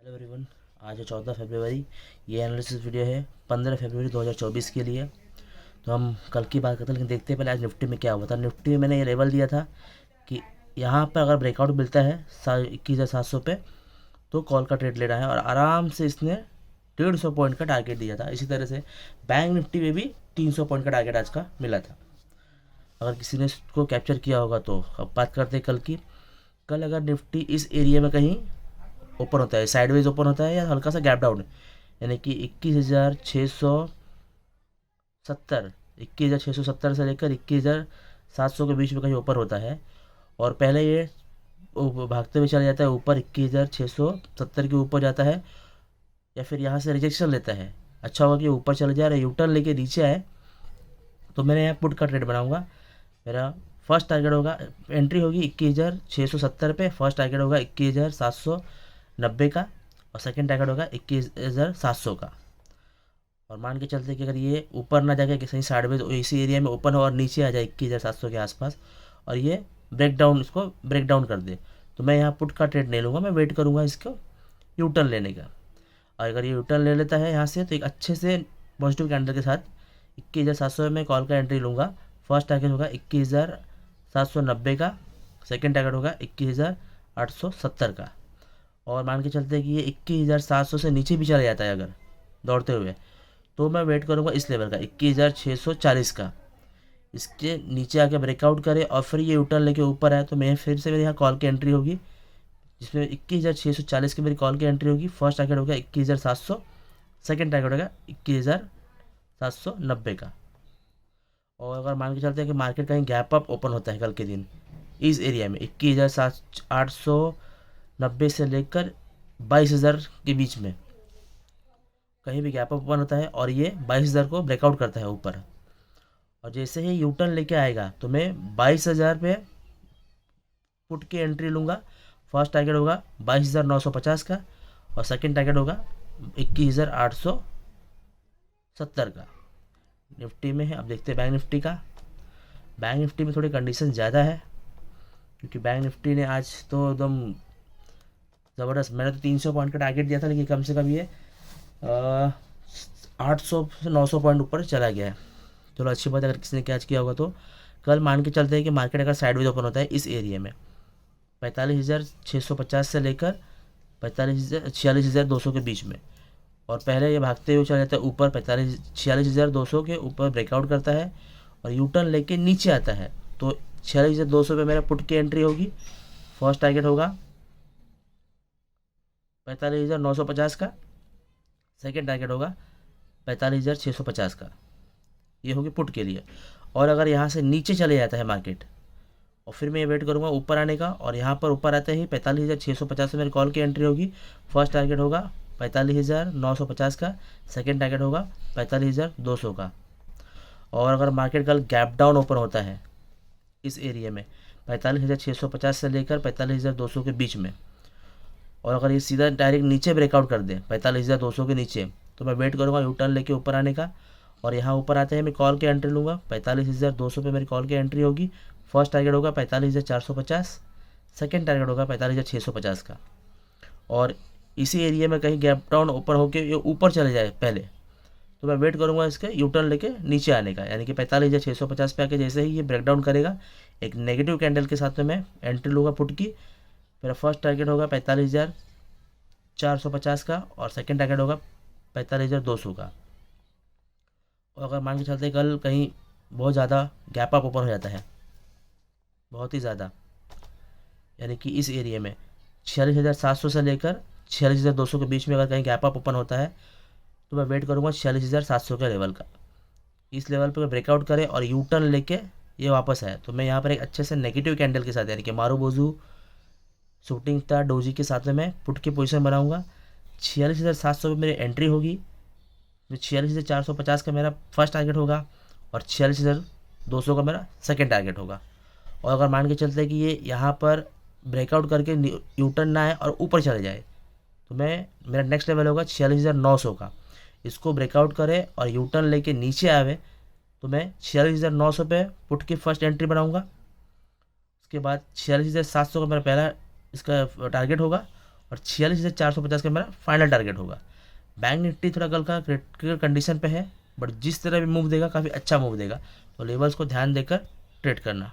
Hello everyone. आज है 14 फरवरी। ये एनालिसिस वीडियो है 15 फरवरी 2024 के लिए। तो हम कल की बात करते हैं, लेकिन देखते हैं पहले आज निफ्टी में क्या हुआ था। निफ्टी में मैंने ये लेवल दिया था कि यहाँ पर अगर ब्रेकआउट मिलता है 21,700 पे तो कॉल का ट्रेड लेना है, और आराम से इसने 150 पॉइंट का टारगेट दिया था। इसी तरह से बैंक निफ्टी में भी 300 पॉइंट का टारगेट आज का मिला था। अगर किसी ने इसको कैप्चर किया होगा तो अब बात करते हैं कल की। कल अगर निफ्टी इस एरिया में कहीं ओपन होता है, साइडवेज ओपन होता है या हल्का सा गैप डाउन है, यानी कि 21,670 से लेकर 21,700 के बीच में कहीं ऊपर होता है, और पहले ये भागते हुए चला जाता है ऊपर 21,670 के ऊपर जाता है, या फिर यहाँ से रिजेक्शन लेता है, अच्छा होगा कि ऊपर चला जाए, यूटर्न लेके नीचे आए, तो मैंने यहाँ पुट का ट्रेड बनाऊंगा। मेरा फर्स्ट टारगेट होगा, एंट्री होगी 21,670 पे, फर्स्ट टारगेट होगा 21,790 का, और सेकंड टारगेट होगा 21,700 का। और मान के चलते कि अगर ये ऊपर ना जाके कहीं साइडवेज इसी एरिया में ओपन हो और नीचे आ जाए 21,700 के आसपास, और ये ब्रेक डाउन, इसको ब्रेक डाउन कर दे, तो मैं यहाँ पुट का ट्रेड नहीं लूँगा, मैं वेट करूँगा इसको यूटर्न लेने का। और अगर ये यूटर्न ले लेता है यहाँ से, तो एक अच्छे से पॉजिटिव कैंडल के साथ 21,700 में कॉल का एंट्री लूँगा। फर्स्ट टारगेट होगा 21,790 का, सेकंड टारगेट होगा 21,870 का। और मान के चलते हैं कि ये 21,700 से नीचे भी चला जाता है अगर दौड़ते हुए, तो मैं वेट करूँगा इस लेवल का 21,640 का। इसके नीचे आके ब्रेकआउट करे और फिर ये यूटर्न लेके ऊपर आए, तो मैं फिर से मेरे यहाँ कॉल की एंट्री होगी, जिसमें 21,640 की मेरी कॉल की एंट्री होगी। फर्स्ट टारगेट होगा 21,700, सेकेंड टारगेट होगा 21,790 का। और अगर मान के चलते हैं कि मार्केट कहीं गैप अप ओपन होता है कल के दिन इस एरिया में 21,890 से लेकर 22,000 के बीच में कहीं भी गैप अप ओपन होता है, और ये 22,000 को ब्रेकआउट करता है ऊपर, और जैसे ही यूटर्न लेके आएगा तो मैं 22,000 पे पुट की एंट्री लूँगा। फर्स्ट टारगेट होगा 22,950 का, और सेकंड टारगेट होगा 21,870 का। निफ्टी में है, अब देखते हैं बैंक निफ्टी का। बैंक निफ्टी में थोड़ी कंडीशन ज़्यादा है, क्योंकि बैंक निफ्टी ने आज तो एकदम ज़बरदस्त, मैंने तो 300 पॉइंट का टारगेट दिया था, लेकिन कम से कम ये 800 से 900 पॉइंट ऊपर चला गया है। चलो अच्छी बात है, अगर किसी ने कैच किया होगा तो। कल मान के चलते हैं कि मार्केट अगर साइडवेज ओपन होता है इस एरिया में 45,650 से लेकर 46,200 के बीच में, और पहले ये भागते हुए चला जाता है ऊपर 46,200 के ऊपर ब्रेकआउट करता है और यूटर्न लेके नीचे आता है, तो 46,200 पे मेरा पुट की एंट्री होगी। फर्स्ट टारगेट होगा 45,950 का, सेकेंड टारगेट होगा 45,650 का, ये होगी पुट के लिए। और अगर यहाँ से नीचे चले जाता है मार्केट, और फिर मैं ये वेट करूँगा ऊपर आने का, और यहाँ पर ऊपर आते ही 45,650 से मेरी कॉल की एंट्री होगी। फर्स्ट टारगेट होगा 45,950 का, सेकेंड टारगेट होगा 45,200 का। और अगर मार्केट कल गैप डाउन ओपन होता है इस एरिया में 45,650 से लेकर 45,200 के बीच में, और अगर ये सीधा डायरेक्ट नीचे ब्रेकआउट कर दे 45,200 के नीचे, तो मैं वेट करूँगा यूटर्न लेके ऊपर आने का, और यहाँ ऊपर आते हैं मैं कॉल की एंट्री लूँगा। 45,200 पे मेरी कॉल की एंट्री होगी। फर्स्ट टारगेट होगा 45,450, सेकेंड टारगेट होगा 45,650 का। और इसी एरिया में कहीं गैप डाउन ओपन होकर ये ऊपर चले जाए पहले, तो मैं वेट करूँगा इसके यूटर्न लेके नीचे आने का, यानी कि 45,650 पे आके जैसे ही ये ब्रेक डाउन करेगा एक नेगेटिव कैंडल के साथ में मैं एंट्री लूँगा पुट की। मेरा फर्स्ट टारगेट होगा 45,450 का, और सेकेंड टारगेट होगा 45,200 का। और अगर मान के चलते कल कहीं बहुत ज़्यादा गैप अप ओपन हो जाता है, बहुत ही ज़्यादा, यानी कि इस एरिया में 46,700 से लेकर 46,200 के बीच में अगर कहीं गैप अप ओपन होता है, तो मैं वेट करूँगा 46,700 के लेवल का। इस लेवल पर ब्रेकआउट करे और यू टर्न लेके ये वापस आए, तो मैं यहाँ पर एक अच्छे से नेगेटिव कैंडल के साथ, यानी कि मारूबोजू शूटिंग स्टार डोजी के साथ में मैं पुट की पोजीशन बनाऊँगा। 46,700 पे मेरी एंट्री होगी। 46,450 का मेरा फर्स्ट टारगेट होगा, और 46,200 का मेरा सेकेंड टारगेट होगा। और अगर मान के चलते हैं कि ये यहाँ पर ब्रेकआउट करके यूटर्न ना आए और ऊपर चले जाए, तो मेरा नेक्स्ट लेवल होगा 46,900 का। इसको ब्रेकआउट करे और यूटर्न लेके नीचे आवे, तो मैं 46,900 पे पुट की फर्स्ट एंट्री बनाऊंगा। उसके बाद 46,700 का मेरा पहला इसका टारगेट होगा, और 46 से 450 का मेरा फाइनल टारगेट होगा। बैंक निफ्टी थोड़ा कल का क्रिटिकल कंडीशन पे है, बट जिस तरह भी मूव देगा काफ़ी अच्छा मूव देगा, तो लेवल्स को ध्यान देकर ट्रेड करना।